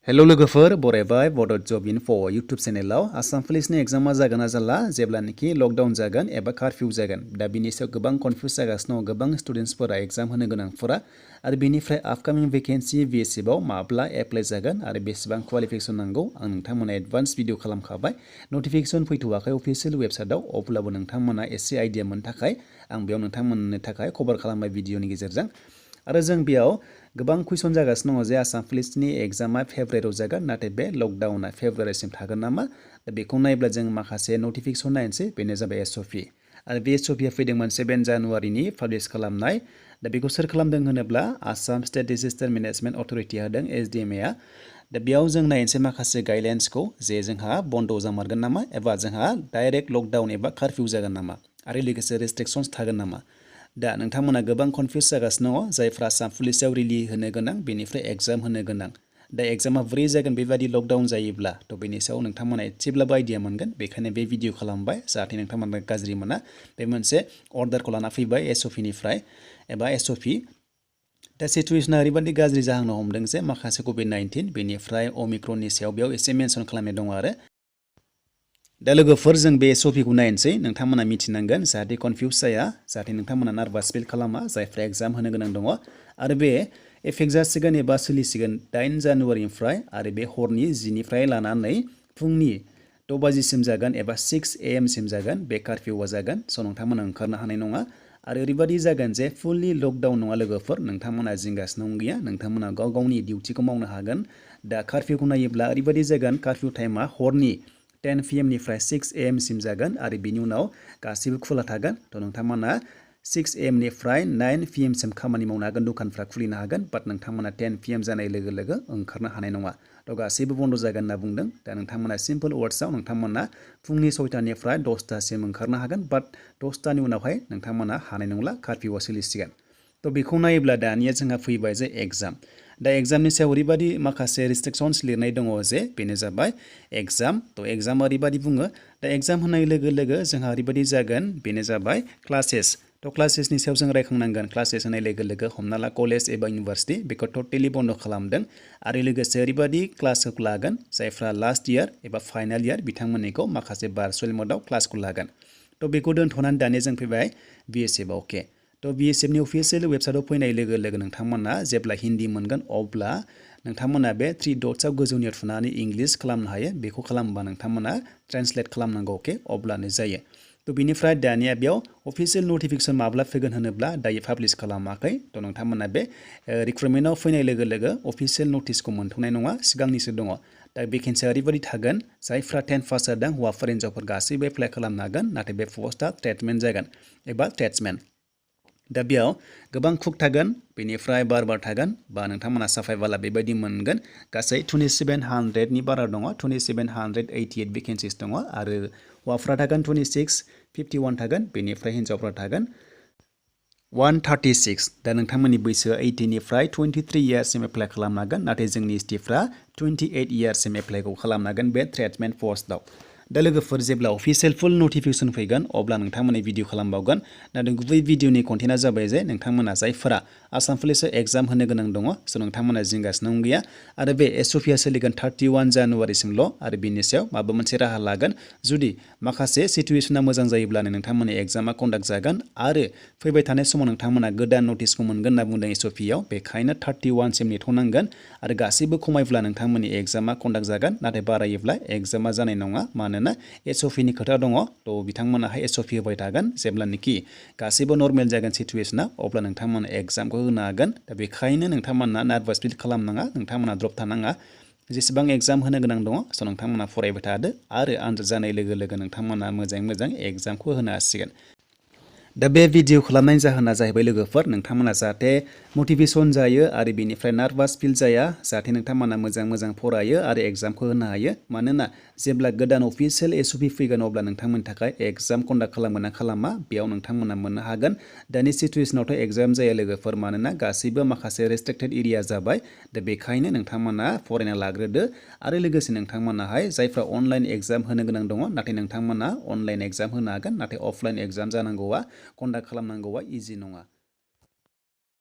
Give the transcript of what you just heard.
hello लोगोफोर बरायबाय बड' जब info YouTube चेनेलाव Assam पुलिसनि एग्जामा जागोन ना जाला जेब्लानोखि लकडाउन जागोन एबा कर्फ्यू जागोन दा बिनि सायाव गोबां कनफ्यूज जागासिनो दं गोबां स्टुडेन्ट्सफोरा एग्जाम होनो गोनांफोरा आरो बेनिफ्राय आपकामिं भेकेन्सि BSF आव माब्ला एप्लाइ जागोन आरो बेसेबां क्वालिफिकेसन नांगौ आं नोंथांमोना एडभान्स भिडिअ खालामखाबाय नटिफिकेसन फैथ'वाखै अफिशियेल वेबसाइटआव अब्लाबो नोंथांमोना एसे आइडिया मोननो थाखाय आं बेयाव नोंथांमोननो थाखाय कभार खालामबाय भिडिअनि गेजेरजों आरो जों बेयाव गोबां कुइसन जागासिनो दङ जे आसाम पुलिसनि एग्जामा फेब्रुवारियाव जागोन नाथाय बे लकडाउना फेब्रुवारिसिम थागोन नामा दा बेखौ नायब्ला जों माखासे नटिफिकेसन नायनोसै बेनो जाबाय SOP आरो बे SOPआ फैदोंमोन 7 जानुवारिनि पाब्लिश खालामनाय दा बेखौ सोर खालामदों होनोब्ला Assam state disaster management authority होदों SDMA दा बेयाव जों नायनोसै माखासे गाइडलाइन्सखौ जे जोंहा बन्द जामारगोन नामा एबा जोंहा डाइरेक्ट लकडाउन एबा कर्फ्यू जागोन नामा आरो लोगोसे रेस्ट्रिक्शन्स थागोन नामा दा नोंथांमोना गोबां कनफ्यूज जागासिनो दङ जायफ्रा आसाम पुलिसाव रिलि होनो गोनां बेनिफ्राय एग्जाम होनो गोनां दा एग्जामा बोरै जागोन बेबायदि लकडाउन जायोब्ला थ' बेनि सायाव नोंथांमोना एसेब्लाबो आइडिया मोनगोन बेखायनो बे भिडिअ खालामबाय जाहाथे नोंथांमोना गाज्रि मोना बे मोनसे अर्डारखौ लाना फैबाय SOPनिफ्राय एबा SOP दा सिचुवेसना ओरैबायदि गाज्रि जाहांनो हमदों जे माखासे COVID-19 बेनिफ्राय अमिक्रननि सायाव बेयाव एसे मेनसन खालामनाय दङ आरो दा लोगोफोर जों बे SOPखौ नायनोसै नोंथांमोना मिथिनांगोन जाहाथे कनफ्यूज जाया जाहाथे नोंथांमोना नार्भास फिल खालामा जायफ्रा एग्जाम होनो गोनां दङ आरो बे एफेक्ट जासिगोन एबा सोलिसिगोन 8 जानुवारिनिफ्राय आरो बे हरनि 10निफ्राय लानानै फुंनि 6 बाजिसिम जागोन एबा 6 AM सिम जागोन बे कर्फ्यूआ जागोन स' नोंथांमोना ओंखारनो हानाय नङा आरो ओरैबायदि जागोन जे फुललि लकडाउन नङा लोगोफोर नोंथांमोना जिंगासिनो गैया नोंथांमोना गाव गावनि डिउटिखौ मावनो हागोन दा कर्फ्यूखौ नायोब्ला ओरैबायदि जागोन कर्फ्यू टाइमा हरनि 10 PM निफ्राय 6 AM सिम जागोन आरो बिनि उनाव गासिबो खुला थागोन थ' नोंथांमोना 6 AM निफ्राय 9 PM सिम खामानि मावनो हागोन दखानफ्रा खुलिनो हागोन बाट नोंथांमोना 10 PM जानाय लोगो लोगो ओंखारनो हानाय नङा थ' गासिबो बन्द जागोन होनना बुंदों दा नोंथांमोना सिम्पल वर्ड्सआव नोंथांमोना फुंनि 6टानिफ्राय 10टासिम ओंखारनो हागोन बाट 10टानि उनावहाय नोंथांमोना हानाय नंला कर्फ्यूआ सोलिसिगोन थ' बेखौ नायोब्ला दानिया जोंहा फैबाय जे एग्जाम दा एग्जामनि सायाव ओरैबायदि माखासे रिस्ट्रिक्शन्स लिरनाय दङ जे बेनो जाबाय एग्जाम थ' एग्जाम ओरैबायदि बुङो दा एग्जाम होनाय लोगो लोगो जोंहा ओरैबायदि जागोन बेनो जाबाय क्लासेस थ' क्लासेसनि सायाव जों रायखांनांगोन क्लासेस होनाय लोगो लोगो हमना ला कलेज एबा इउनिभार्सिटि बेखौ टटेलि बन्द खालामदों आरो लोगोसे ओरैबायदि क्लासखौ लागोन जायफ्रा लास्ट इयार एबा फाइनाल इयार बिथांमोननिखौ माखासे भार्चुवेल मडआव क्लासखौ लागोन थ' बेखौ दोनथ'नानै दानिया जों फैबाय BSF अके थ' BSFनि अफिसियेल वेबसाइटआव फैनाय लोगो लोगो नोंथांमोना जेब्ला हिन्दी मोनगोन अब्ला नोंथांमोना बे 3 डट्सआव गोजौनियाव थुनानै इंलिश खालामनो हायो बेखौ खालामबा नोंथांमोना ट्रेन्सलेट खालामनांगौ अके अब्लानो जायो थ' बिनिफ्राय दानिया बेयाव अफिसियेल नटिफिकेसन माब्ला फैगोन होनोब्ला दायो पाब्लिश खालामाखै थ' नोंथांमोना बे रिक्रुटमेन्टआव फैनाय लोगो लोगो अफिसियेल नटिसखौ मोनथ'नाय नङा सिगांनिसो दङ दा भेकेन्सिया ओरैबायदि थागोन जायफ्रा 10 पास जादों हौवाफोर हिन्जावफोर गासैबो एप्लाइ खालामनो हागोन नाथाय बे पस्टआ ट्रेडमेन जागोन एबा ट्रेड्समेन दा बेयाव गोबां कुक थागोन बेनिफ्राय बार थागोन बा नोंथांमोना साफायबाला बेबायदि मोनगोन गासै 2700नि बारा दङ 2788 भेकेन्सिस दङ आरो हौवाफ्रा थागोन 26 51 थागोन बेनिफ्राय हिन्जावफ्रा थागोन 136 दा नोंथांमोननि बैसोआ 18 निफ्राय 23 इयार्ससिम एप्लाइ खालामनो हागोन नाथाय जोंनि STफ्रा 28 इयार्ससिम एप्लाइखौ खालामनो हागोन बे ट्रेडमेन पस्टआव दा लोगोफोर जेब्ला अफिसियेल फुल नटिफिकेसन फैगोन अब्ला नोंथांमोननि भिडिअ खालामबावगोन नाथाय गुबै भिडिअनि कन्टेन्टआ जाबाय जे नोंथांमोना जायफोरा आसाम पुलिसाव एग्जाम होनो गोनां दङ स' नोंथांमोना जिंगासिनो गैया आरो बे SOPआ सोलिगोन 31 जानुवारिसिमल' आरो बिनि सायाव माबा मोनसे राहा लागोन जुदि माखासे सिचुवेसना मोजां जायोब्लानो नोंथांमोननि एग्जामा कन्डाक्ट जागोन आरो फैबाय थानाय समाव नोंथांमोना गोदान नटिसखौ मोनगोन होनना बुंदों SOPआव बेखायनो 31 सिम नेथ'नांगोन आरो गासैबो खमायब्ला नोंथांमोननि एग्जामा कन्डाक्ट जागोन नाथाय बारायोब्ला एग्जामा जानाय नङा मानोना SOPनि खोथा दङ थ' बिथांमोनाहाय SOP होबाय थागोन जेब्लानोखि गासैबो नर्मेल जागोन सिचुवेसना अब्ला नोंथांमोना एग्जामखौ होनो हागोन दा बेखायनो नोंथांमोना नार्भास फिल खालामनाङा नोंथांमोना ड्रप थानाङा जेसेबां एग्जाम होनो गोनां दङ स' नोंथांमोना फरायबाय थादो आरो आनजाद जानाय लोगो लोगो नोंथांमोना मोजां एग्जामखौ होनो हासिगोन दा बे भिडिअ खालामनायनि जाहोना जाहैबाय लोगोफोर नोंथांमोना जाहाथे मटिभेसन जायो आरो बेनिफ्राय नार्भास फिल जाया जाहाथे नोंथांमोना मोजां फरायो आरो एग्जामखौ होनो हायो मानोना जेब्ला गोदान अफिसियेल SOP फैगोन अब्ला नोंथांमोननि थाखाय एग्जाम कन्डाक्ट खालामगोन ना खालामा बेयाव नोंथांमोना मोननो हागोन दानि सिचुवेसनावथ' एग्जाम जाया लोगोफोर मानोना गासैबो माखासे रेस्ट्रिक्टेड एरिया जाबाय दा बेखायनो नोंथांमोना फरायना लाग्रोदो आरो लोगोसे नोंथांमोनाहाय जायफ्रा अनलाइन एग्जाम होनो गोनां दङ नाथाय नोंथांमोना अनलाइन एग्जाम होनो हागोन नाथाय अफलाइन एग्जाम जानांगौआ कन्डाक्ट खालामनांगौआ इजि नङा